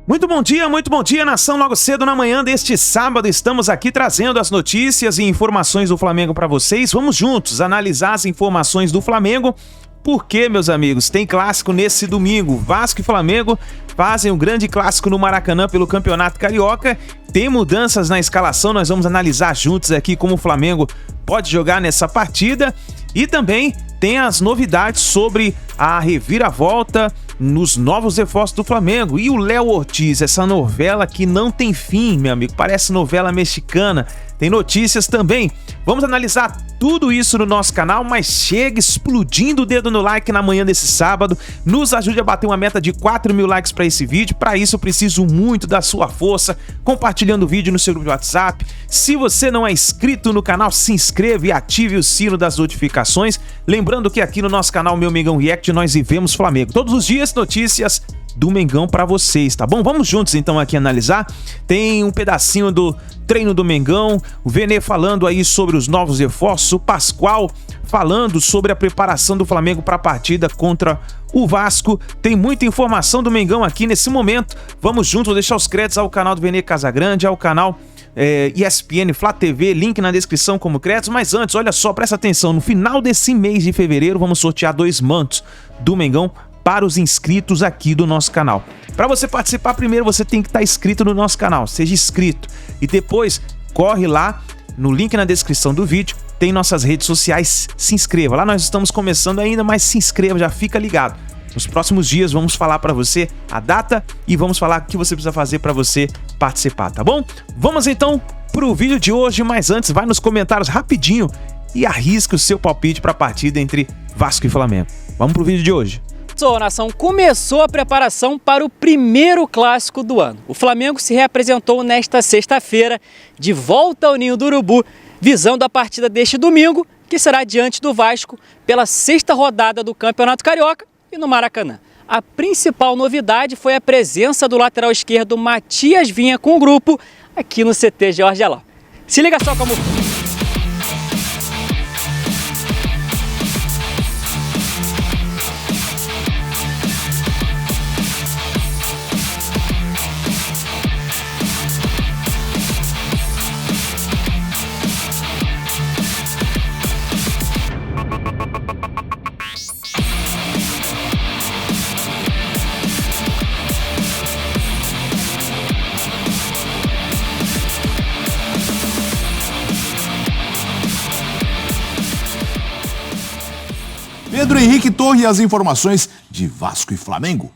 Muito bom dia, nação. Logo cedo na manhã deste sábado, estamos aqui trazendo as notícias e informações do Flamengo para vocês. Vamos juntos analisar as informações do Flamengo, porque, meus amigos, tem clássico nesse domingo. Vasco e Flamengo fazem um grande clássico no Maracanã pelo Campeonato Carioca. Tem mudanças na escalação, nós vamos analisar juntos aqui como o Flamengo pode jogar nessa partida. E também tem as novidades sobre a reviravolta nos novos reforços do Flamengo. E o Léo Ortiz, essa novela que não tem fim, meu amigo, parece novela mexicana. Tem notícias também. Vamos analisar tudo isso no nosso canal, mas chega explodindo o dedo no like na manhã desse sábado. Nos ajude a bater uma meta de 4.000 likes para esse vídeo. Para isso eu preciso muito da sua força, compartilhando o vídeo no seu grupo de WhatsApp. Se você não é inscrito no canal, se inscreva e ative o sino das notificações. Lembrando que aqui no nosso canal Meu Mengão React nós vivemos Flamengo. Todos os dias notícias do Mengão para vocês, tá bom? Vamos juntos então aqui analisar. Tem um pedacinho do treino do Mengão, o Vene falando aí sobre os novos reforços, o Pascoal falando sobre a preparação do Flamengo para a partida contra o Vasco. Tem muita informação do Mengão aqui nesse momento. Vamos juntos, vou deixar os créditos ao canal do Vene Casagrande, ao canal ESPN Flá TV, link na descrição como créditos. Mas antes, olha só, presta atenção, no final desse mês de fevereiro vamos sortear 2 mantos do Mengão para os inscritos aqui do nosso canal. Para você participar, primeiro você tem que estar inscrito no nosso canal, seja inscrito. E depois, corre lá no link na descrição do vídeo, tem nossas redes sociais, se inscreva. Lá nós estamos começando ainda, mas se inscreva, já fica ligado. Nos próximos dias vamos falar para você a data e vamos falar o que você precisa fazer para você participar, tá bom? Vamos então pro vídeo de hoje, mas antes vai nos comentários rapidinho e arrisque o seu palpite para a partida entre Vasco e Flamengo. Vamos pro vídeo de hoje. Nação, começou a preparação para o primeiro clássico do ano. O Flamengo se reapresentou nesta sexta-feira, de volta ao Ninho do Urubu, visando a partida deste domingo, que será diante do Vasco pela 6ª rodada do Campeonato Carioca e no Maracanã. A principal novidade foi a presença do lateral esquerdo Matias Vinha com o grupo aqui no CT Jorge Alá. Se liga só como... Pedro Henrique Torre e as informações de Vasco e Flamengo.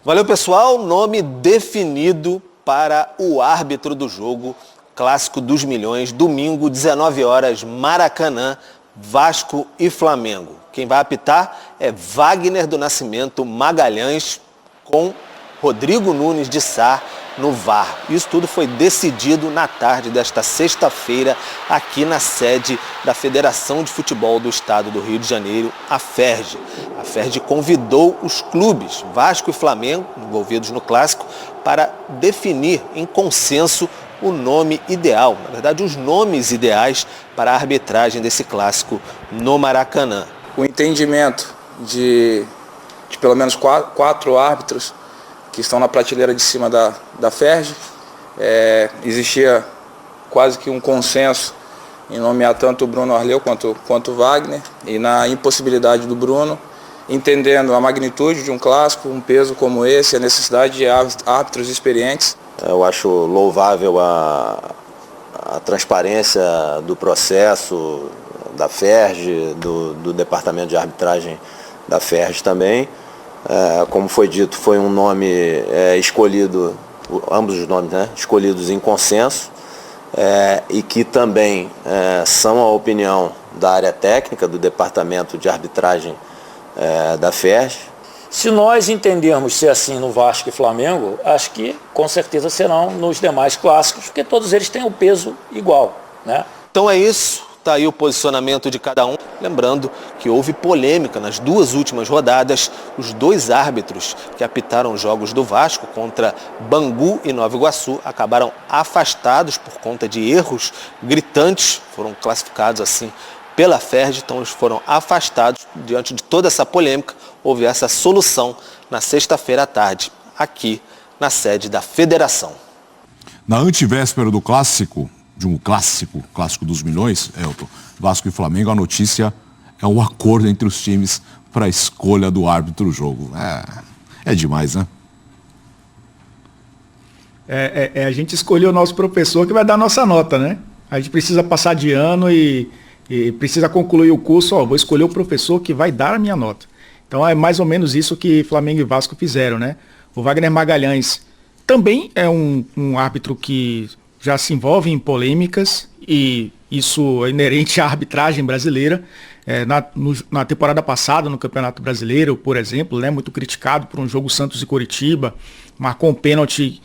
Valeu, pessoal. Nome definido para o árbitro do jogo. Clássico dos Milhões, domingo, 19 horas, Maracanã, Vasco e Flamengo. Quem vai apitar é Wagner do Nascimento Magalhães com Rodrigo Nunes de Sá no VAR. Isso tudo foi decidido na tarde desta sexta-feira aqui na sede da Federação de Futebol do Estado do Rio de Janeiro, a FERJ. A FERJ convidou os clubes Vasco e Flamengo, envolvidos no clássico, para definir em consenso o nome ideal, na verdade os nomes ideais para a arbitragem desse clássico no Maracanã. O entendimento de pelo menos quatro árbitros que estão na prateleira de cima da FERJ. Existia quase que um consenso em nomear tanto o Bruno Arleu quanto o Wagner, e na impossibilidade do Bruno, entendendo a magnitude de um clássico, um peso como esse, a necessidade de árbitros experientes. Eu acho louvável a transparência do processo da FERJ, do departamento de arbitragem da FERJ também. Como foi dito, foi um nome escolhido, ambos os nomes, né, escolhidos em consenso, e que também são a opinião da área técnica do departamento de arbitragem da FERJ. Se nós entendermos ser assim no Vasco e Flamengo, acho que com certeza serão nos demais clássicos, porque todos eles têm o peso igual, né? Então é isso. Está aí o posicionamento de cada um. Lembrando que houve polêmica nas 2 últimas rodadas. Os 2 árbitros que apitaram os jogos do Vasco contra Bangu e Nova Iguaçu acabaram afastados por conta de erros gritantes. Foram classificados assim pela FERJ, então eles foram afastados. Diante de toda essa polêmica, houve essa solução na sexta-feira à tarde, aqui na sede da federação. Na antivéspera do clássico, de um clássico dos milhões, Elton, Vasco e Flamengo, a notícia é o acordo entre os times para a escolha do árbitro do jogo. É demais, né? A gente escolheu o nosso professor que vai dar a nossa nota, né? A gente precisa passar de ano e precisa concluir o curso. Vou escolher o professor que vai dar a minha nota. Então é mais ou menos isso que Flamengo e Vasco fizeram, né? O Wagner Magalhães também é um árbitro que já se envolve em polêmicas e isso é inerente à arbitragem brasileira. Na temporada passada, no Campeonato Brasileiro, por exemplo, né, muito criticado por um jogo Santos e Coritiba, marcou um pênalti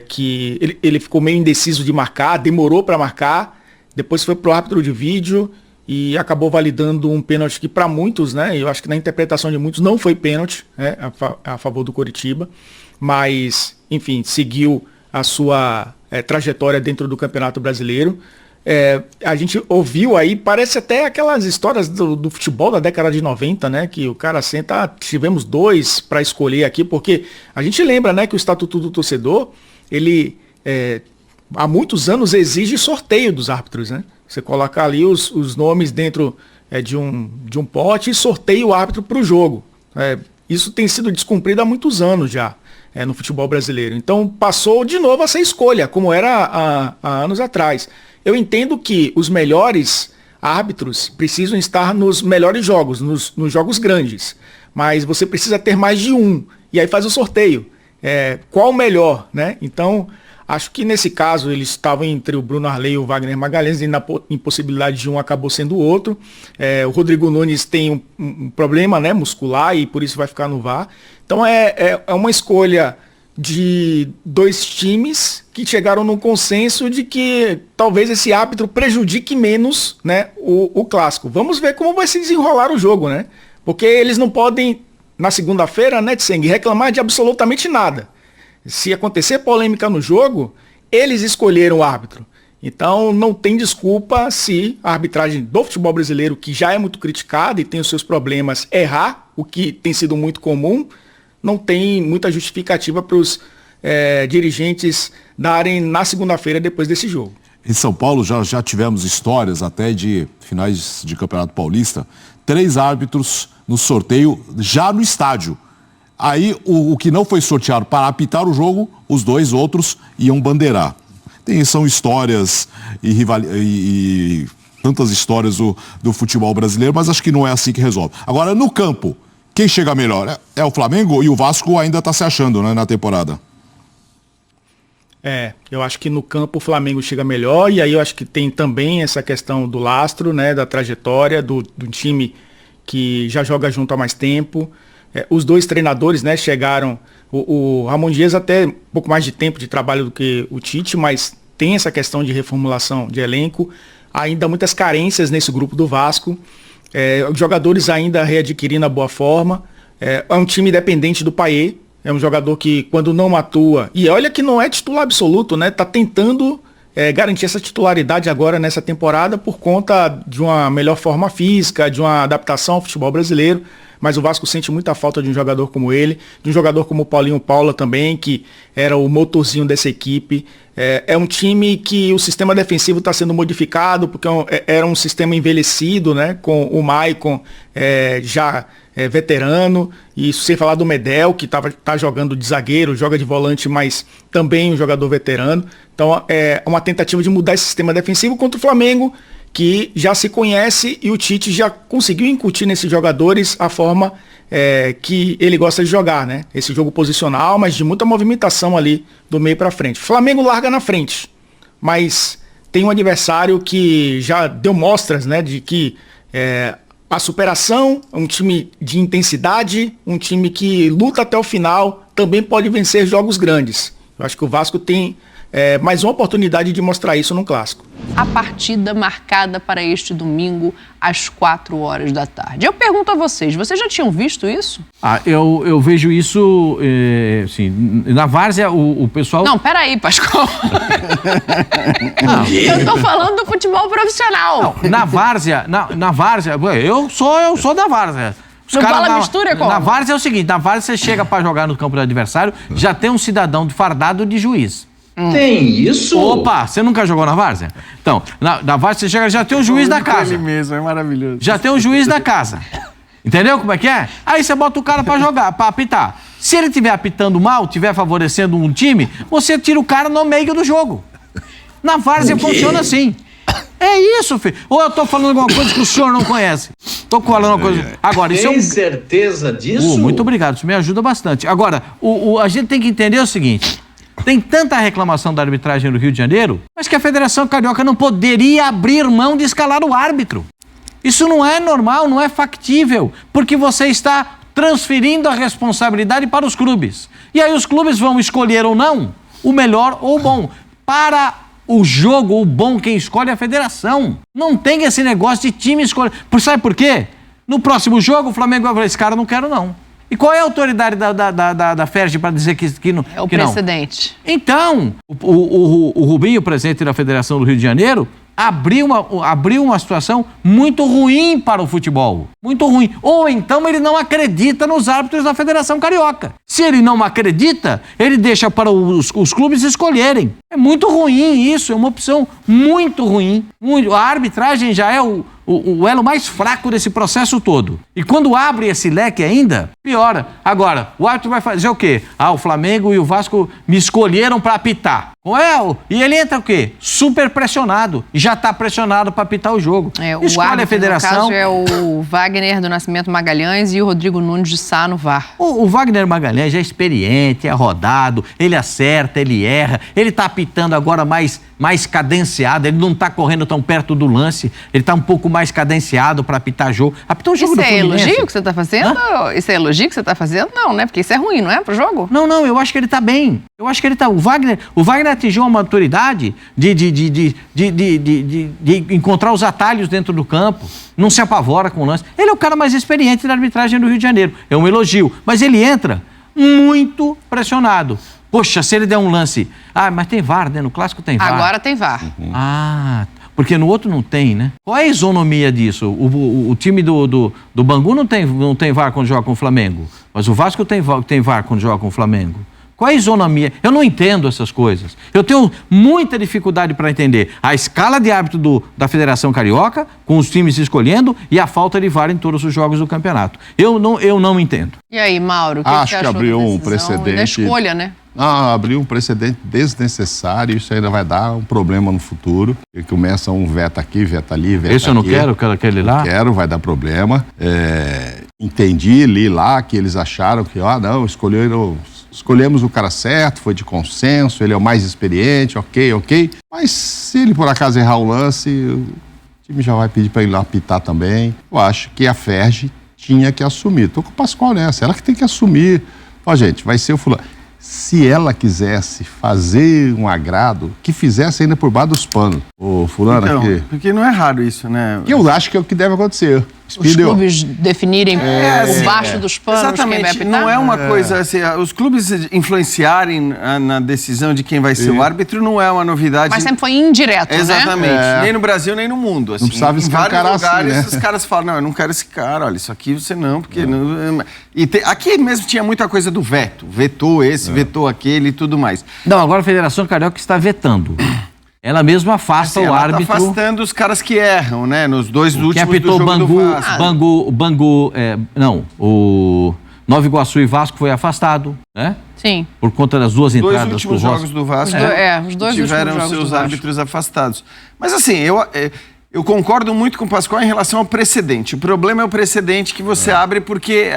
que ele ficou meio indeciso de marcar, demorou para marcar, depois foi pro árbitro de vídeo e acabou validando um pênalti que para muitos, né, eu acho que na interpretação de muitos não foi pênalti, né, a favor do Coritiba, mas, enfim, seguiu a sua trajetória dentro do Campeonato Brasileiro. A gente ouviu aí, parece até aquelas histórias do futebol da década de 90, né? Que o cara senta, tivemos 2 para escolher aqui, porque a gente lembra, né, que o Estatuto do Torcedor, ele há muitos anos exige sorteio dos árbitros, né? Você coloca ali os nomes dentro de um pote e sorteia o árbitro para o jogo. Isso tem sido descumprido há muitos anos já no futebol brasileiro. Então passou de novo essa escolha, como era há anos atrás. Eu entendo que os melhores árbitros precisam estar nos melhores jogos, nos jogos grandes. Mas você precisa ter mais de um. E aí faz o sorteio. Qual o melhor, né? Então, acho que nesse caso eles estavam entre o Bruno Arley e o Wagner Magalhães, e na impossibilidade de um acabou sendo o outro. O Rodrigo Nunes tem um problema, né, muscular e por isso vai ficar no VAR. Então é uma escolha de 2 times que chegaram num consenso de que talvez esse árbitro prejudique menos, né, o clássico. Vamos ver como vai se desenrolar o jogo, né? Porque eles não podem, na segunda-feira, né, Tseng, reclamar de absolutamente nada. Se acontecer polêmica no jogo, eles escolheram o árbitro. Então não tem desculpa se a arbitragem do futebol brasileiro, que já é muito criticada e tem os seus problemas, errar, o que tem sido muito comum. Não tem muita justificativa para os dirigentes darem na segunda-feira depois desse jogo. Em São Paulo já tivemos histórias até de finais de Campeonato Paulista, 3 árbitros no sorteio já no estádio. Aí o que não foi sorteado para apitar o jogo, os 2 outros iam bandeirar. São histórias e tantas histórias do futebol brasileiro, mas acho que não é assim que resolve. Agora, no campo, quem chega melhor? É o Flamengo, e o Vasco ainda está se achando, né, na temporada. Eu acho que no campo o Flamengo chega melhor, e aí eu acho que tem também essa questão do lastro, né, da trajetória do time que já joga junto há mais tempo. Os 2 treinadores, né, chegaram, o Ramon Dias até um pouco mais de tempo de trabalho do que o Tite, mas tem essa questão de reformulação de elenco, ainda muitas carências nesse grupo do Vasco. Os jogadores ainda readquirindo a boa forma. É um time dependente do Payet. É um jogador que, quando não atua, e olha que não é titular absoluto, né? Tá tentando garantir essa titularidade agora nessa temporada por conta de uma melhor forma física, de uma adaptação ao futebol brasileiro. Mas o Vasco sente muita falta de um jogador como ele, de um jogador como o Paulinho Paula também, que era o motorzinho dessa equipe. É um time que o sistema defensivo está sendo modificado, porque era um sistema envelhecido, né, com o Maicon já veterano, e sem falar do Medel, que tá jogando de zagueiro, joga de volante, mas também um jogador veterano. Então é uma tentativa de mudar esse sistema defensivo contra o Flamengo, que já se conhece, e o Tite já conseguiu incutir nesses jogadores a forma que ele gosta de jogar, né? Esse jogo posicional, mas de muita movimentação ali do meio para frente. Flamengo larga na frente, mas tem um adversário que já deu mostras, né, de que a superação, um time de intensidade, um time que luta até o final, também pode vencer jogos grandes. Eu acho que o Vasco tem mais uma oportunidade de mostrar isso num clássico. A partida marcada para este domingo às 4 da tarde. Eu pergunto a vocês já tinham visto isso? Eu vejo isso, assim, na várzea o pessoal... Não, peraí, Pascoal. Eu tô falando do futebol profissional. Não, na várzea, eu sou da várzea. No Bola Mistura é como? Na várzea é o seguinte, na várzea você chega pra jogar no campo do adversário, já tem um cidadão de fardado de juiz. Tem isso? Opa, você nunca jogou na várzea? Então, na várzea você chega, já tem um juiz da casa. Ele mesmo, é maravilhoso. Já tem um juiz da casa. Entendeu como é que é? Aí você bota o cara pra jogar, pra apitar. Se ele estiver apitando mal, estiver favorecendo um time, você tira o cara no meio do jogo. Na várzea funciona assim. É isso, filho. Ou eu tô falando alguma coisa que o senhor não conhece? Tô falando uma coisa... Agora, isso Tem certeza disso? Muito obrigado, isso me ajuda bastante. Agora, a gente tem que entender o seguinte... Tem tanta reclamação da arbitragem no Rio de Janeiro, mas que a Federação Carioca não poderia abrir mão de escalar o árbitro. Isso não é normal, não é factível, porque você está transferindo a responsabilidade para os clubes. E aí os clubes vão escolher ou não o melhor ou o bom. Para o jogo, o bom quem escolhe é a federação. Não tem esse negócio de time escolher. Sabe por quê? No próximo jogo o Flamengo vai falar, esse cara não quero não. E qual é a autoridade da FERJ para dizer que não? É o precedente. Então, o Rubinho, presidente da Federação do Rio de Janeiro, abriu uma situação muito ruim para o futebol. Muito ruim. Ou então ele não acredita nos árbitros da Federação Carioca. Se ele não acredita, ele deixa para os clubes escolherem. É muito ruim isso, é uma opção muito ruim. A arbitragem já é o elo mais fraco desse processo todo. E quando abre esse leque ainda, piora. Agora, o árbitro vai fazer o quê? O Flamengo e o Vasco me escolheram para apitar. E ele entra o quê? Super pressionado. E já está pressionado para apitar o jogo. O árbitro, a federação... no caso, é o Wagner do Nascimento Magalhães e o Rodrigo Nunes de Sá no VAR. O Wagner Magalhães é experiente, é rodado, ele acerta, ele erra, ele está apitando agora mais cadenciado, ele não está correndo tão perto do lance, ele está um pouco mais cadenciado para apitar jogo. Apitou o jogo do Fluminense. Isso é elogio que você está fazendo? Isso é elogio que você está fazendo? Não, né? Porque isso é ruim, não é, pro jogo? Não, eu acho que ele está bem. Eu acho que ele está... O Wagner atingiu uma maturidade de encontrar os atalhos dentro do campo, não se apavora com o lance. Ele é o cara mais experiente da arbitragem do Rio de Janeiro. É um elogio. Mas ele entra muito pressionado. Poxa, se ele der um lance... mas tem VAR, né? No clássico tem VAR. Agora tem VAR. Porque no outro não tem, né? Qual é a isonomia disso? O time do Bangu não tem VAR quando joga com o Flamengo. Mas o Vasco tem VAR quando joga com o Flamengo. Qual é a isonomia? Eu não entendo essas coisas. Eu tenho muita dificuldade para entender a escala de árbitro da Federação Carioca, com os times escolhendo, e a falta de VAR em todos os jogos do campeonato. Eu não entendo. E aí, Mauro, o que Acho você achou que abriu da um decisão precedente. E da escolha, né? Abriu um precedente desnecessário, isso ainda vai dar um problema no futuro. Ele começa um veta aqui, veta ali, veta aqui. Esse eu não quero aquele lá? Quero, vai dar problema. Entendi, li lá que eles acharam que, escolhemos o cara certo, foi de consenso, ele é o mais experiente, ok. Mas se ele por acaso errar o lance, o time já vai pedir para ele lá apitar também. Eu acho que a FERJ tinha que assumir. Tô com o Pascoal nessa, ela que tem que assumir. Gente, vai ser o fulano. Se ela quisesse fazer um agrado, que fizesse ainda por baixo dos panos. Ô, fulano aqui. Porque não é raro isso, né? Eu acho que é o que deve acontecer. Os clubes definirem por baixo dos panos. Exatamente. Quem vai apitar? Não é uma coisa assim, os clubes influenciarem na decisão de quem vai ser o árbitro não é uma novidade. Mas sempre foi indireto, Exatamente. né? Nem no Brasil, nem no mundo. Assim. Não precisava escancarar em vários lugares, assim, né? os caras falam, não, eu não quero esse cara, olha, isso aqui você não, porque... Não... aqui mesmo tinha muita coisa do veto. Vetou esse, vetou aquele e tudo mais. Não, agora a Federação Carioca está vetando. Ela mesma afasta o árbitro. Ela tá afastando os caras que erram, né? Nos dois últimos que apitou do jogo do Bangu, o Nova Iguaçu e Vasco foi afastado, né? Sim. Por conta das duas entradas do Vasco. Os dois últimos jogos do Vasco os dois tiveram jogos seus do Vasco. árbitros afastados. Mas assim, eu concordo muito com o Pascoal em relação ao precedente. O problema é o precedente que você abre porque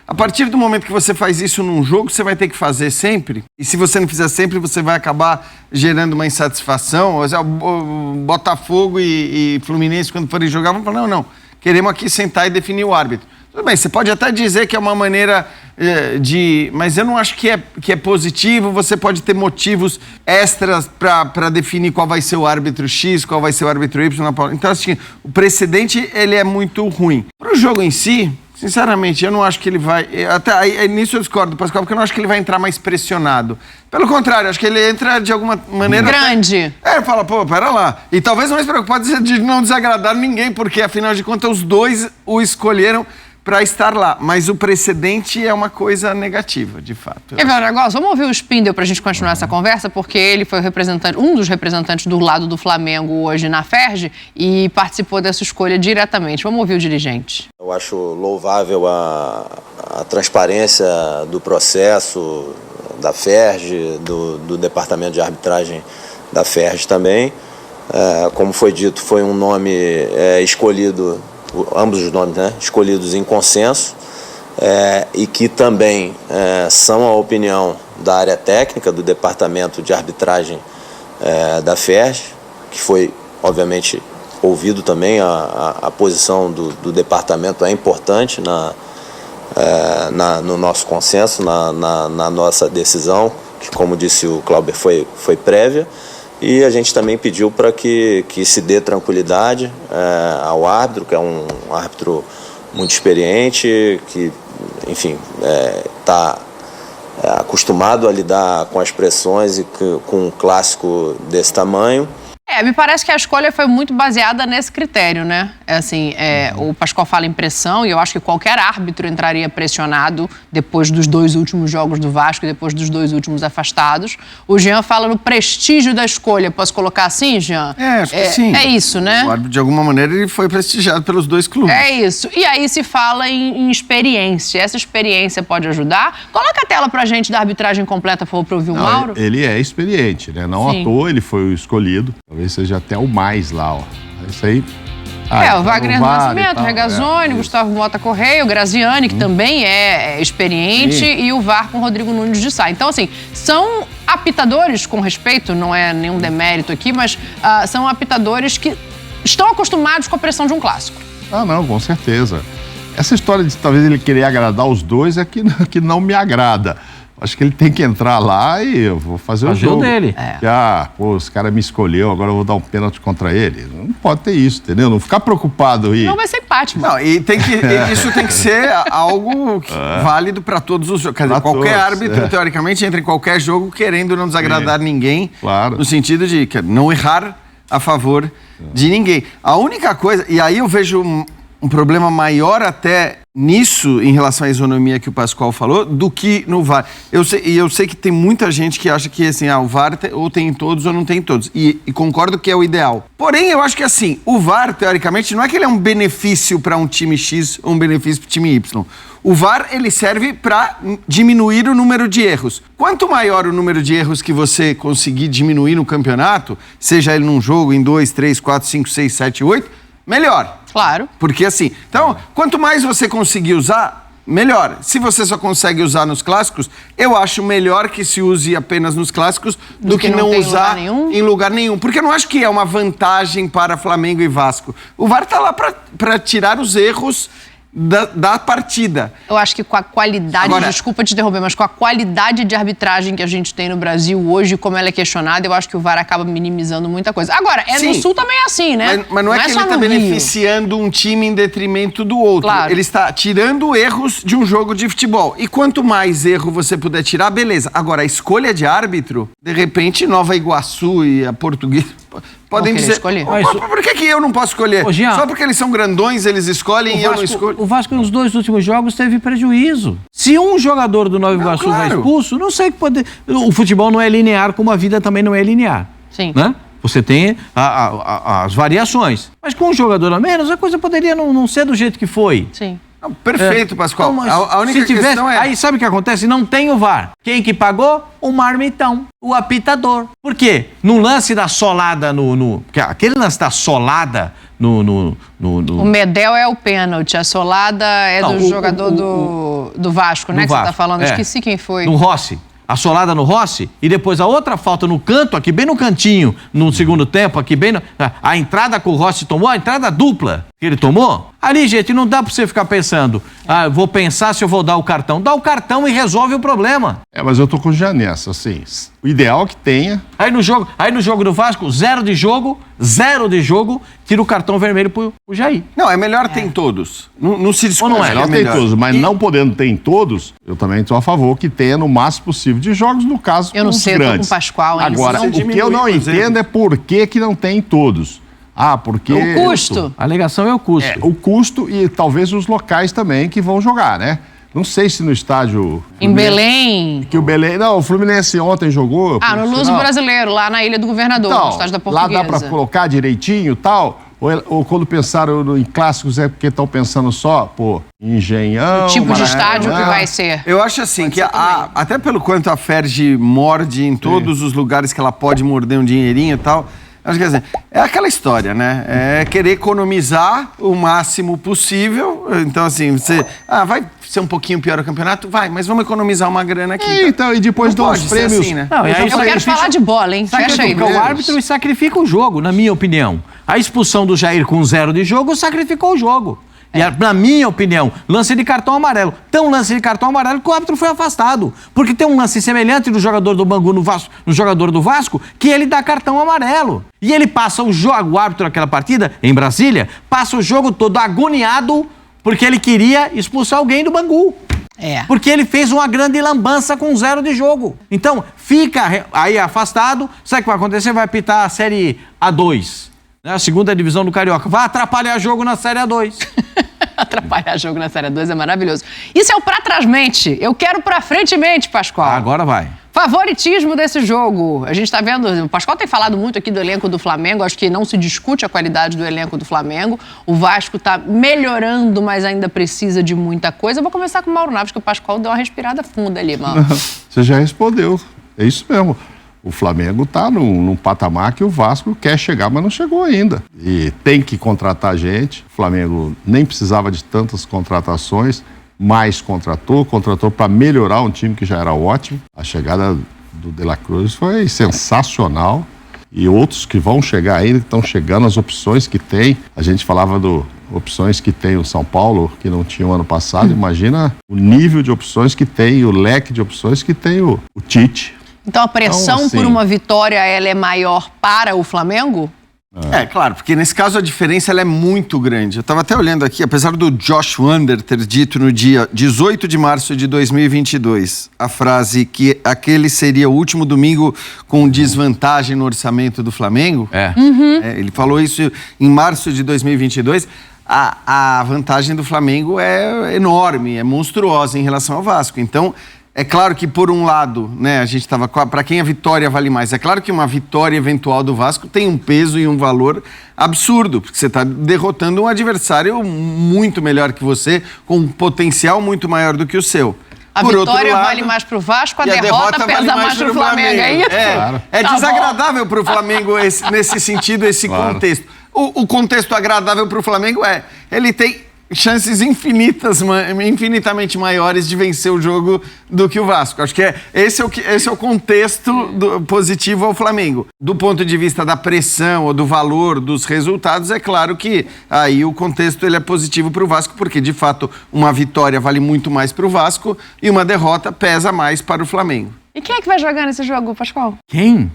a partir do momento que você faz isso num jogo, você vai ter que fazer sempre. E se você não fizer sempre, você vai acabar gerando uma insatisfação. O Botafogo e Fluminense, quando forem jogar, vão falar, não, queremos aqui sentar e definir o árbitro. Tudo bem, você pode até dizer que é uma maneira mas eu não acho que é positivo. Você pode ter motivos extras para definir qual vai ser o árbitro X, qual vai ser o árbitro Y. Então, assim, o precedente, ele é muito ruim. Para o jogo em si, sinceramente, eu não acho que ele vai... Até nisso eu discordo do Pascoal, porque eu não acho que ele vai entrar mais pressionado. Pelo contrário, acho que ele entra de alguma maneira... Grande. Fala, pera lá. E talvez mais preocupado de não desagradar ninguém, porque, afinal de contas, os dois o escolheram para estar lá. Mas o precedente é uma coisa negativa, de fato. Quer ver um negócio? Vamos ouvir o Spindel para a gente continuar essa conversa, porque ele foi um dos representantes do lado do Flamengo hoje na FERJ e participou dessa escolha diretamente. Vamos ouvir o dirigente. Eu acho louvável a transparência do processo da FERJ, do Departamento de Arbitragem da FERJ também. Como foi dito, foi um nome escolhido, ambos os nomes, né, escolhidos em consenso, e que também são a opinião da área técnica do Departamento de Arbitragem da FERJ, que foi, obviamente, ouvido também. A posição do departamento é importante no nosso consenso, na nossa decisão, que, como disse o Clauber, foi prévia. E a gente também pediu para que se dê tranquilidade ao árbitro, que é um árbitro muito experiente, que, enfim, está acostumado a lidar com as pressões e com um clássico desse tamanho. Me parece que a escolha foi muito baseada nesse critério, né? O Pascoal fala em pressão e eu acho que qualquer árbitro entraria pressionado depois dos 2 últimos jogos do Vasco e depois dos 2 últimos afastados. O Jean fala no prestígio da escolha. Posso colocar assim, Jean? Acho que sim. É isso, né? O árbitro, de alguma maneira, ele foi prestigiado pelos 2 clubes. É isso. E aí se fala em experiência. Essa experiência pode ajudar? Coloca a tela pra gente da arbitragem completa, por favor, para ouvir o Mauro. Ele é experiente, né? Não à toa ele foi o escolhido. Talvez seja até o mais lá, ó. Isso aí. O Wagner Nascimento, Regazzoni, Gustavo Mota Correia, o Graziani, que também é experiente, e o VAR com Rodrigo Nunes de Sá. Então, assim, são apitadores, com respeito, não é nenhum demérito aqui, mas são apitadores que estão acostumados com a pressão de um clássico. Não, com certeza. Essa história de talvez ele querer agradar os dois é que não me agrada. Acho que ele tem que entrar lá e eu vou fazer o jogo. dele. Os caras me escolheu, agora eu vou dar um pênalti contra ele. Não pode ter isso, entendeu? Não ficar preocupado aí. Não vai ser empate. Não, e isso tem que ser algo válido para todos os jogos. Quer dizer, qualquer árbitro, teoricamente, entra em qualquer jogo querendo não desagradar ninguém. Claro. No sentido de não errar a favor de ninguém. A única coisa, e aí eu vejo um problema maior até nisso, em relação à isonomia que o Pascoal falou, do que no VAR. Eu sei que tem muita gente que acha que assim, o VAR ou tem em todos ou não tem em todos. E concordo que é o ideal. Porém, eu acho que assim, o VAR, teoricamente, não é que ele é um benefício para um time X ou um benefício para o time Y. O VAR, ele serve para diminuir o número de erros. Quanto maior o número de erros que você conseguir diminuir no campeonato, seja ele num jogo, em 2, 3, 4, 5, 6, 7, 8, melhor. Claro. Porque assim, então, quanto mais você conseguir usar, melhor. Se você só consegue usar nos clássicos, eu acho melhor que se use apenas nos clássicos do que não usar em lugar nenhum. Porque eu não acho que é uma vantagem para Flamengo e Vasco. O VAR tá lá para tirar os erros da partida. Eu acho que com a qualidade, desculpa te interromper, mas com a qualidade de arbitragem que a gente tem no Brasil hoje, como ela é questionada, eu acho que o VAR acaba minimizando muita coisa. Agora, no Sul também é assim, né? Mas não é que ele está beneficiando um time em detrimento do outro. Claro. Ele está tirando erros de um jogo de futebol. E quanto mais erro você puder tirar, beleza. Agora, a escolha de árbitro, de repente, Nova Iguaçu e a Portuguesa podem dizer, escolher. Por que eu não posso escolher? Só porque eles são grandões, eles escolhem e eu não escolho. O Vasco nos 2 últimos jogos teve prejuízo. Se um jogador do Nova Iguaçu vai expulso, não sei que pode... O futebol não é linear, como a vida também não é linear. Sim. Né? Você tem as variações. Mas com um jogador a menos, a coisa poderia não ser do jeito que foi. Sim. Não, perfeito, Pascoal. A única questão é... Aí sabe o que acontece? Não tem o VAR. Quem que pagou? O marmitão, o apitador. Por quê? No lance da solada aquele lance da solada O Medel é o pênalti, a solada é do jogador do Vasco, né? Que você tá falando. Esqueci quem foi. No Rossi. A solada no Rossi e depois a outra falta no canto, aqui bem no cantinho, no segundo tempo, aqui bem... A entrada que o Rossi tomou, a entrada dupla que ele tomou. Ali, gente, não dá pra você ficar pensando, vou pensar se eu vou dar o cartão. Dá o cartão e resolve o problema. Mas eu tô com o Jean nessa, assim, o ideal é que tenha... Aí no jogo do Vasco, 0 de jogo, tira o cartão vermelho pro Jair. Não, é melhor ter em todos. Não se discute. Não é melhor ter em todos, mas não podendo ter em todos, eu também estou a favor que tenha no máximo possível de jogos, no caso, eu não sei, eu tô com o Pascoal. Agora, o que eu não entendo é por que não tem em todos. porque... O custo. A alegação é o custo. O custo e talvez os locais também que vão jogar, né? Não sei se no estádio... Em Belém. Que o Belém... Não, o Fluminense ontem jogou... No Luso Brasileiro, lá na Ilha do Governador, então, no estádio da Portuguesa. Lá dá para colocar direitinho e tal? Ou quando pensaram em clássicos é porque estão pensando só, em Engenhão... O tipo de estádio que vai ser. Eu acho assim, que até pelo quanto a Ferge morde em todos os lugares que ela pode morder um dinheirinho e tal... Acho que assim, é aquela história, né? É querer economizar o máximo possível. Então, assim, você... vai ser um pouquinho pior o campeonato? Vai, mas vamos economizar uma grana aqui. Então, e depois não dos prêmios... assim, né? Eu quero falar de bola, hein? Fecha aí. O árbitro sacrifica o jogo, na minha opinião. A expulsão do Jair com 0 de jogo sacrificou o jogo. E, na minha opinião, lance de cartão amarelo. Tem um lance de cartão amarelo que o árbitro foi afastado. Porque tem um lance semelhante do jogador do Bangu no jogador do Vasco, que ele dá cartão amarelo. E ele passa o jogo, o árbitro naquela partida, em Brasília, passa o jogo todo agoniado porque ele queria expulsar alguém do Bangu. Porque ele fez uma grande lambança com 0 de jogo. Então, fica aí afastado. Sabe o que vai acontecer? Vai apitar a Série A2. A segunda divisão do Carioca. Vai atrapalhar jogo na Série A2. Atrapalhar jogo na Série A2 é maravilhoso. Isso é o pra trás-mente. Eu quero pra frente-mente, Pascoal. Agora vai. Favoritismo desse jogo. A gente tá vendo... O Pascoal tem falado muito aqui do elenco do Flamengo. Acho que não se discute a qualidade do elenco do Flamengo. O Vasco tá melhorando, mas ainda precisa de muita coisa. Eu vou começar com o Mauro Naves, que o Pascoal deu uma respirada funda ali, Mauro. Você já respondeu. É isso mesmo. O Flamengo está num patamar que o Vasco quer chegar, mas não chegou ainda. E tem que contratar gente. O Flamengo nem precisava de tantas contratações, mas contratou para melhorar um time que já era ótimo. A chegada do De La Cruz foi sensacional. E outros que vão chegar ainda, que estão chegando, as opções que tem. A gente falava opções que tem o São Paulo, que não tinha o ano passado. Imagina o nível de opções que tem, o leque de opções que tem o Tite. Então a pressão por uma vitória ela é maior para o Flamengo? Claro, porque nesse caso a diferença ela é muito grande. Eu estava até olhando aqui, apesar do Josh Wander ter dito no dia 18 de março de 2022 a frase que aquele seria o último domingo com desvantagem no orçamento do Flamengo. Ele falou isso em março de 2022. A vantagem do Flamengo é enorme, é monstruosa em relação ao Vasco. Então, é claro que, por um lado, né, a gente estava... Para quem a vitória vale mais? É claro que uma vitória eventual do Vasco tem um peso e um valor absurdo, porque você está derrotando um adversário muito melhor que você, com um potencial muito maior do que o seu. A por vitória vale mais para o Vasco, a derrota pesa mais para o Flamengo, é isso? É desagradável para o Flamengo nesse sentido, esse contexto. O contexto agradável para o Flamengo ele tem chances infinitamente maiores de vencer o jogo do que o Vasco. Acho que esse é o contexto positivo ao Flamengo. Do ponto de vista da pressão ou do valor dos resultados, é claro que aí o contexto ele é positivo para o Vasco, porque de fato uma vitória vale muito mais para o Vasco e uma derrota pesa mais para o Flamengo. E quem é que vai jogar nesse jogo, Pascoal? Quem?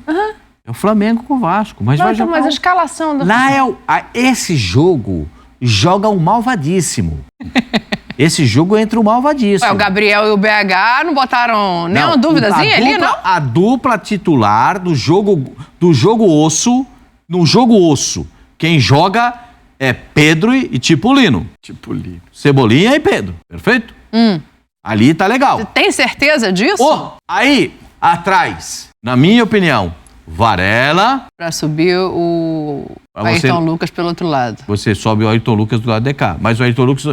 É o Flamengo com o Vasco. Mas vai jogar... Mas a escalação do... Lá esse jogo... joga um malvadíssimo. Esse jogo entra um malvadíssimo. O Gabriel e o BH não botaram nenhuma duvidazinha ali, não? A dupla titular do jogo osso, no jogo osso, quem joga é Pedro e Tipolino. Cebolinha e Pedro, perfeito? Ali tá legal. Você tem certeza disso? Aí, atrás, na minha opinião, Varela. Pra subir o Ayrton Lucas pelo outro lado. Você sobe o Ayrton Lucas do lado de cá. Mas o Ayrton Lucas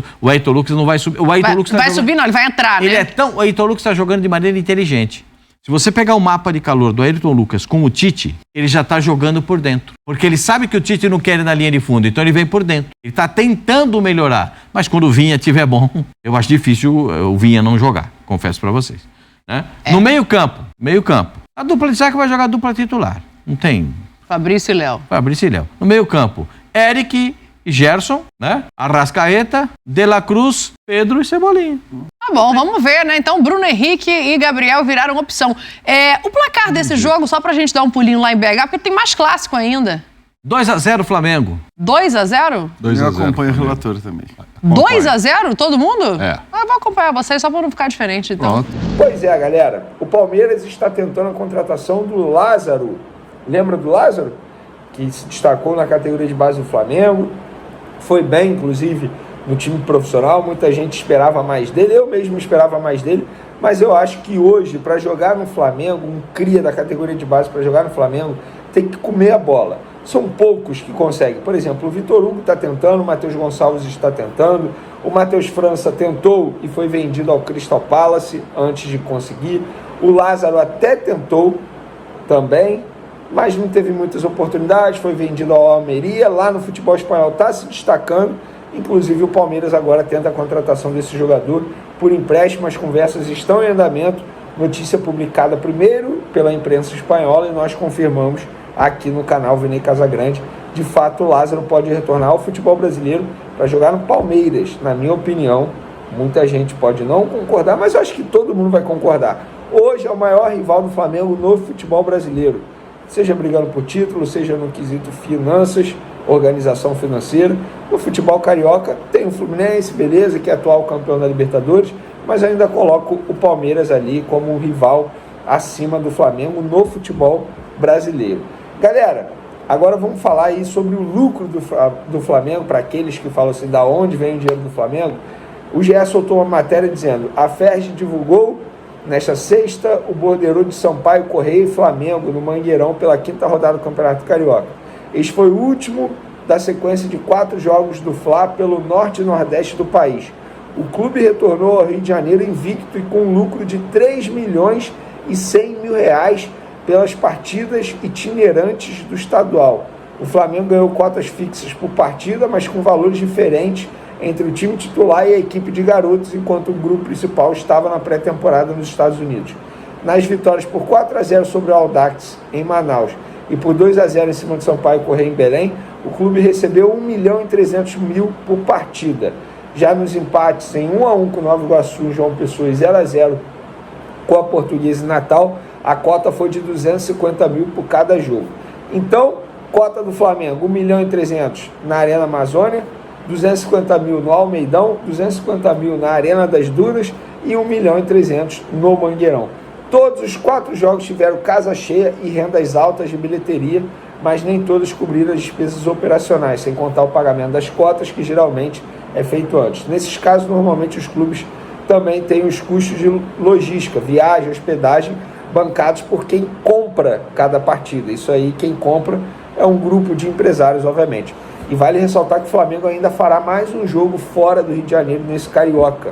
não vai subir. O Ayrton Lucas vai subir, não, ele vai entrar, né? O Ayrton Lucas está jogando de maneira inteligente. Se você pegar o mapa de calor do Ayrton Lucas com o Tite, ele já está jogando por dentro. Porque ele sabe que o Tite não quer ir na linha de fundo, então ele vem por dentro. Ele está tentando melhorar. Mas quando o Vinha estiver bom, eu acho difícil o Vinha não jogar, confesso para vocês. Né? No meio-campo. A dupla de zaga vai jogar a dupla titular. Não tem... Fabrício e Léo. No meio-campo, Eric e Gerson, né? Arrascaeta, De La Cruz, Pedro e Cebolinha. Tá bom, vamos ver, né? Então, Bruno Henrique e Gabriel viraram opção. O placar desse jogo, só pra gente dar um pulinho lá em BH, porque tem mais clássico ainda. 2-0 Flamengo. 2-0? Eu acompanho o relator também. 2-0? Todo mundo? Eu vou acompanhar vocês só pra não ficar diferente, então. Pois é, galera. O Palmeiras está tentando a contratação do Lázaro. Lembra do Lázaro? que se destacou na categoria de base do Flamengo, foi bem, inclusive, no time profissional, muita gente esperava mais dele, eu mesmo esperava mais dele, mas eu acho que hoje, para jogar no Flamengo, um cria da categoria de base para jogar no Flamengo, tem que comer a bola. São poucos que conseguem. Por exemplo, o Vitor Hugo está tentando, o Matheus Gonçalves está tentando, o Matheus França tentou e foi vendido ao Crystal Palace antes de conseguir. O Lázaro até tentou também, mas não teve muitas oportunidades, foi vendido ao Almeria. Lá no futebol espanhol está se destacando, inclusive o Palmeiras agora tenta a contratação desse jogador por empréstimo. As conversas estão em andamento, notícia publicada primeiro pela imprensa espanhola e nós confirmamos aqui no canal Vene Casagrande. De fato, o Lázaro pode retornar ao futebol brasileiro para jogar no Palmeiras. Na minha opinião, muita gente pode não concordar, mas eu acho que todo mundo vai concordar. Hoje é o maior rival do Flamengo no futebol brasileiro, seja brigando por título, seja no quesito finanças, organização financeira. No futebol carioca tem o Fluminense, beleza, que é atual campeão da Libertadores, mas ainda coloco o Palmeiras ali como um rival acima do Flamengo no futebol brasileiro. Galera, agora vamos falar aí sobre o lucro do Flamengo, para aqueles que falam assim, da onde vem o dinheiro do Flamengo. O GE soltou uma matéria dizendo: a Ferg divulgou nesta sexta o borderô de Sampaio Correia e Flamengo no Mangueirão pela 5ª rodada do Campeonato Carioca. Este foi o último da sequência de 4 jogos do Fla pelo norte e nordeste do país. O clube retornou ao Rio de Janeiro invicto e com um lucro de R$3.100.000 pelas partidas itinerantes do estadual. O Flamengo ganhou cotas fixas por partida, mas com valores diferentes entre o time titular e a equipe de garotos, enquanto o grupo principal estava na pré-temporada nos Estados Unidos. Nas vitórias por 4-0 sobre o Audax em Manaus e por 2-0 em cima de Sampaio Correia em Belém, o clube recebeu R$1.300.000 por partida. Já nos empates em 1-1 com Nova Iguaçu e João Pessoa e 0-0 com a Portuguesa em Natal, a cota foi de R$250.000 por cada jogo. Então, cota do Flamengo, R$1.300.000 na Arena Amazônia, R$250.000 no Almeidão, R$250.000 na Arena das Dunas e R$1.300.000 no Mangueirão. Todos os 4 jogos tiveram casa cheia e rendas altas de bilheteria, mas nem todos cobriram as despesas operacionais, sem contar o pagamento das cotas, que geralmente é feito antes. Nesses casos, normalmente os clubes também têm os custos de logística, viagem, hospedagem, bancados por quem compra cada partida. Isso aí, quem compra é um grupo de empresários, obviamente. E vale ressaltar que o Flamengo ainda fará mais um jogo fora do Rio de Janeiro nesse Carioca.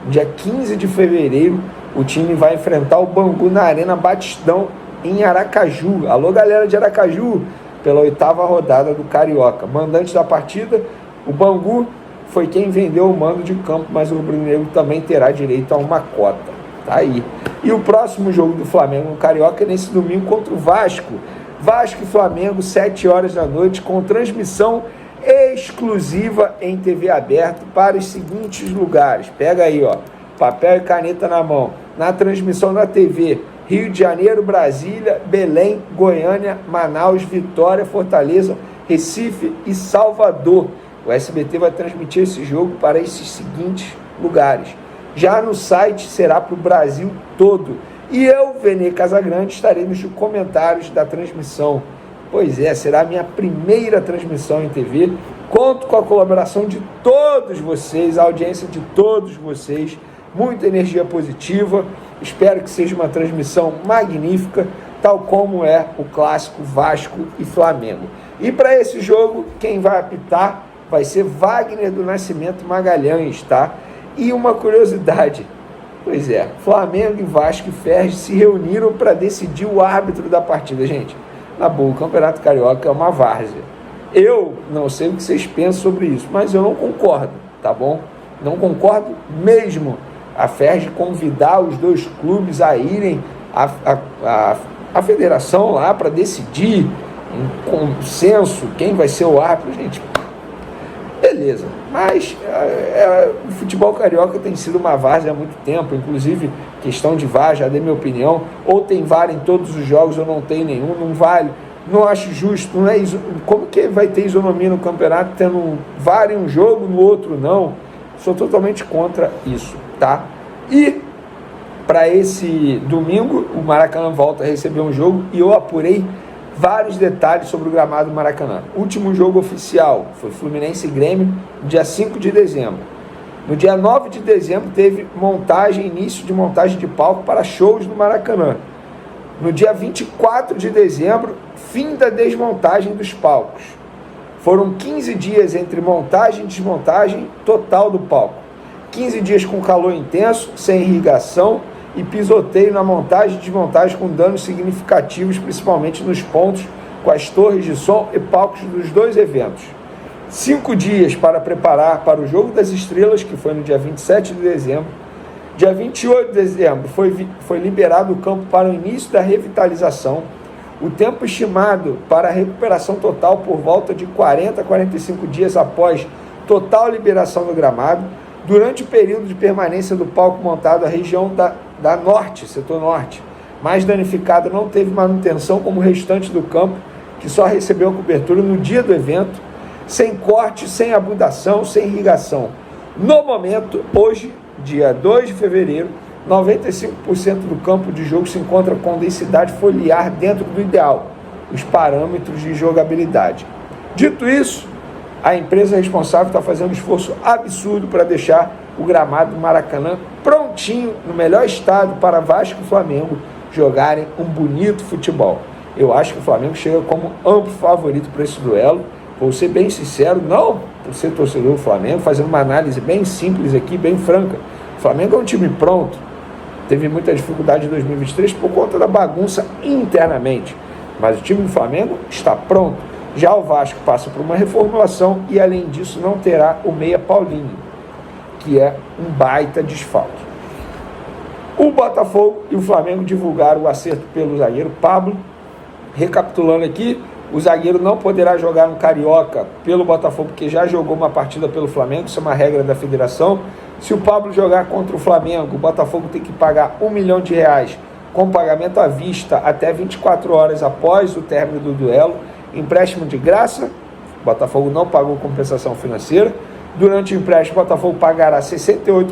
Dia 15 de fevereiro, o time vai enfrentar o Bangu na Arena Batistão, em Aracaju. Alô, galera de Aracaju, pela 8ª rodada do Carioca. Mandante da partida, o Bangu foi quem vendeu o mando de campo, mas o rubro-negro também terá direito a uma cota. Tá aí. E o próximo jogo do Flamengo no Carioca é nesse domingo contra o Vasco. Vasco e Flamengo, 7 horas da noite, com transmissão exclusiva em TV aberta para os seguintes lugares. Pega aí, ó, papel e caneta na mão. Na transmissão da TV, Rio de Janeiro, Brasília, Belém, Goiânia, Manaus, Vitória, Fortaleza, Recife e Salvador. O SBT vai transmitir esse jogo para esses seguintes lugares. Já no site será para o Brasil todo. E eu, Vene Casagrande, estarei nos comentários da transmissão. Pois é, será a minha primeira transmissão em TV. Conto com a colaboração de todos vocês, a audiência de todos vocês. Muita energia positiva. Espero que seja uma transmissão magnífica, tal como é o clássico Vasco e Flamengo. E para esse jogo, quem vai apitar vai ser Wagner do Nascimento Magalhães, tá? E uma curiosidade, pois é, Flamengo e Vasco e Ferg se reuniram para decidir o árbitro da partida. Gente, na boa, o Campeonato Carioca é uma várzea. Eu não sei o que vocês pensam sobre isso, mas eu não concordo, tá bom? Não concordo mesmo. A Ferg convidar os dois clubes a irem à federação lá para decidir em consenso quem vai ser o árbitro, gente. Beleza, mas o futebol carioca tem sido uma várzea há muito tempo, inclusive questão de VAR, já dei minha opinião, ou tem VAR em todos os jogos ou não tem nenhum, não vale, não acho justo, não é como que vai ter isonomia no campeonato tendo um VAR em um jogo, no outro não? Sou totalmente contra isso, tá? E para esse domingo, o Maracanã volta a receber um jogo e eu apurei vários detalhes sobre o gramado do Maracanã. Último jogo oficial foi Fluminense e Grêmio, no dia 5 de dezembro. No dia 9 de dezembro teve início de montagem de palco para shows no Maracanã. No dia 24 de dezembro, fim da desmontagem dos palcos. Foram 15 dias entre montagem e desmontagem total do palco. 15 dias com calor intenso, sem irrigação e pisoteio na montagem e desmontagem com danos significativos, principalmente nos pontos com as torres de som e palcos dos dois eventos. 5 dias para preparar para o Jogo das Estrelas, que foi no dia 27 de dezembro. Dia 28 de dezembro foi liberado o campo para o início da revitalização. O tempo estimado para a recuperação total por volta de 40 a 45 dias após total liberação do gramado. Durante o período de permanência do palco montado, a região da norte, setor norte, mais danificada, não teve manutenção como o restante do campo, que só recebeu a cobertura no dia do evento, sem corte, sem abudação, sem irrigação. No momento, hoje, dia 2 de fevereiro, 95% do campo de jogo se encontra com densidade foliar dentro do ideal, os parâmetros de jogabilidade. Dito isso, a empresa responsável está fazendo um esforço absurdo para deixar o gramado do Maracanã prontinho, no melhor estado, para Vasco e Flamengo jogarem um bonito futebol. Eu acho que o Flamengo chega como amplo favorito para esse duelo. Vou ser bem sincero, não por ser torcedor do Flamengo, fazendo uma análise bem simples aqui, bem franca. O Flamengo é um time pronto. Teve muita dificuldade em 2023 por conta da bagunça internamente. Mas o time do Flamengo está pronto. Já o Vasco passa por uma reformulação e, além disso, não terá o meia Paulinho, que é um baita desfalque. O Botafogo e o Flamengo divulgaram o acerto pelo zagueiro Pablo. Recapitulando aqui, o zagueiro não poderá jogar no Carioca pelo Botafogo, porque já jogou uma partida pelo Flamengo, isso é uma regra da federação. Se o Pablo jogar contra o Flamengo, o Botafogo tem que pagar R$1 milhão com pagamento à vista até 24 horas após o término do duelo. Empréstimo de graça, o Botafogo não pagou compensação financeira. Durante o empréstimo, o Botafogo pagará 68%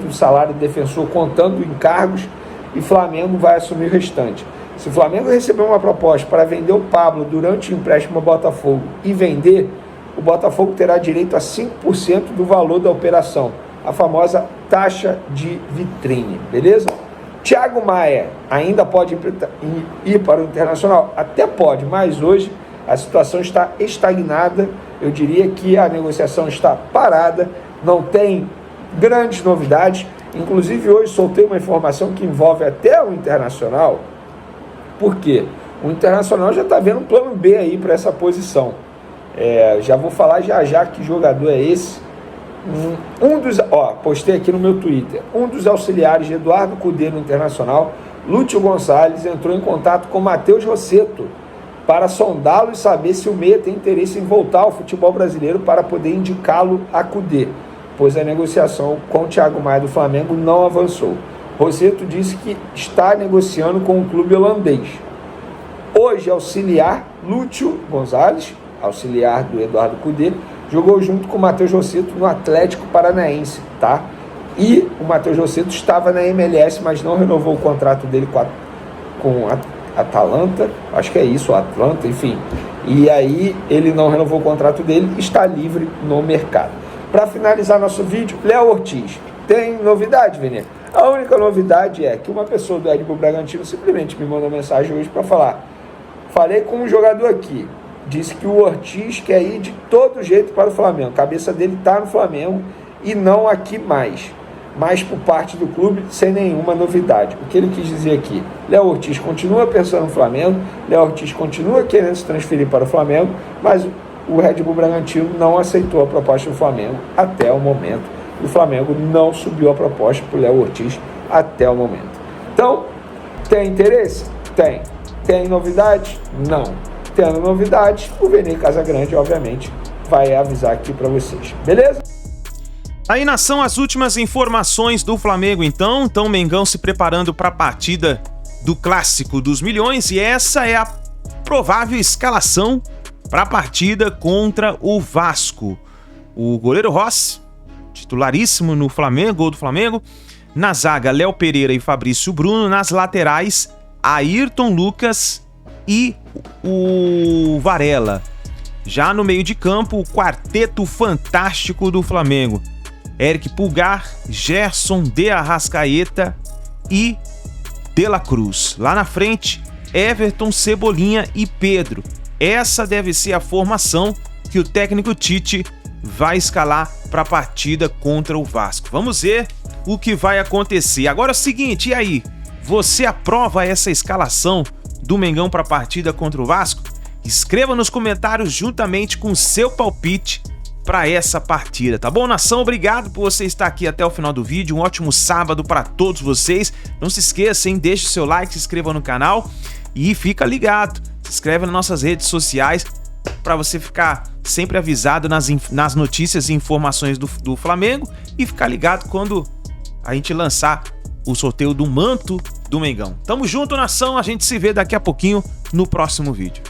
do salário do defensor, contando encargos, e o Flamengo vai assumir o restante. Se o Flamengo receber uma proposta para vender o Pablo durante o empréstimo ao Botafogo e vender, o Botafogo terá direito a 5% do valor da operação, a famosa taxa de vitrine, beleza? Thiago Maia ainda pode ir para o Internacional? Até pode, mas hoje a situação está estagnada. Eu diria que a negociação está parada, não tem grandes novidades. Inclusive hoje soltei uma informação que envolve até o Internacional. Por quê? O Internacional já está vendo um plano B aí para essa posição. Já vou falar já que jogador é esse. Postei aqui no meu Twitter. Um dos auxiliares de Eduardo Cudê no Internacional, Lúcio Gonçalves, entrou em contato com Matheus Rossetto para sondá-lo e saber se o meia tem interesse em voltar ao futebol brasileiro para poder indicá-lo a Cudê, pois a negociação com o Thiago Maia do Flamengo não avançou. Rossetto disse que está negociando com o clube holandês. Hoje, auxiliar Lúcio Gonçalves, auxiliar do Eduardo Cudê, jogou junto com o Matheus Rossetto no Atlético Paranaense, tá? E o Matheus Rossetto estava na MLS, mas não renovou o contrato dele com a Atalanta, acho que é isso, o Atlanta, enfim. E aí ele não renovou o contrato dele, está livre no mercado. Para finalizar nosso vídeo, Léo Ortiz. Tem novidade, Vini? A única novidade é que uma pessoa do Red Bull Bragantino simplesmente me mandou mensagem hoje para falar: falei com um jogador aqui, disse que o Ortiz quer ir de todo jeito para o Flamengo, a cabeça dele está no Flamengo e não aqui mais, mas por parte do clube sem nenhuma novidade. O que ele quis dizer aqui? Léo Ortiz continua pensando no Flamengo, Léo Ortiz continua querendo se transferir para o Flamengo, mas o Red Bull Bragantino não aceitou a proposta do Flamengo até o momento. O Flamengo não subiu a proposta para o Léo Ortiz até o momento. Então, tem interesse? Tem. Tem novidade? Não. Tendo novidade, o Vene Casagrande, obviamente, vai avisar aqui para vocês. Beleza? Aí, nação, as últimas informações do Flamengo, então. Então, Mengão se preparando para a partida do Clássico dos Milhões. E essa é a provável escalação para a partida contra o Vasco. O goleiro Rossi, titularíssimo no Flamengo, gol do Flamengo. Na zaga, Léo Pereira e Fabrício Bruno. Nas laterais, Ayrton Lucas e o Varela. Já no meio de campo, o quarteto fantástico do Flamengo. Eric Pulgar, Gerson de Arrascaeta e De La Cruz. Lá na frente, Everton, Cebolinha e Pedro. Essa deve ser a formação que o técnico Tite vai escalar para a partida contra o Vasco. Vamos ver o que vai acontecer. Agora é o seguinte, e aí? Você aprova essa escalação do Mengão para a partida contra o Vasco? Escreva nos comentários juntamente com o seu palpite para essa partida, tá bom, nação? Obrigado por você estar aqui até o final do vídeo. Um ótimo sábado para todos vocês. Não se esqueça, hein? Deixe o seu like, se inscreva no canal e fica ligado. Se inscreve nas nossas redes sociais para você ficar sempre avisado nas notícias e informações do Flamengo e ficar ligado quando a gente lançar o sorteio do manto do Mengão. Tamo junto, nação. A gente se vê daqui a pouquinho no próximo vídeo.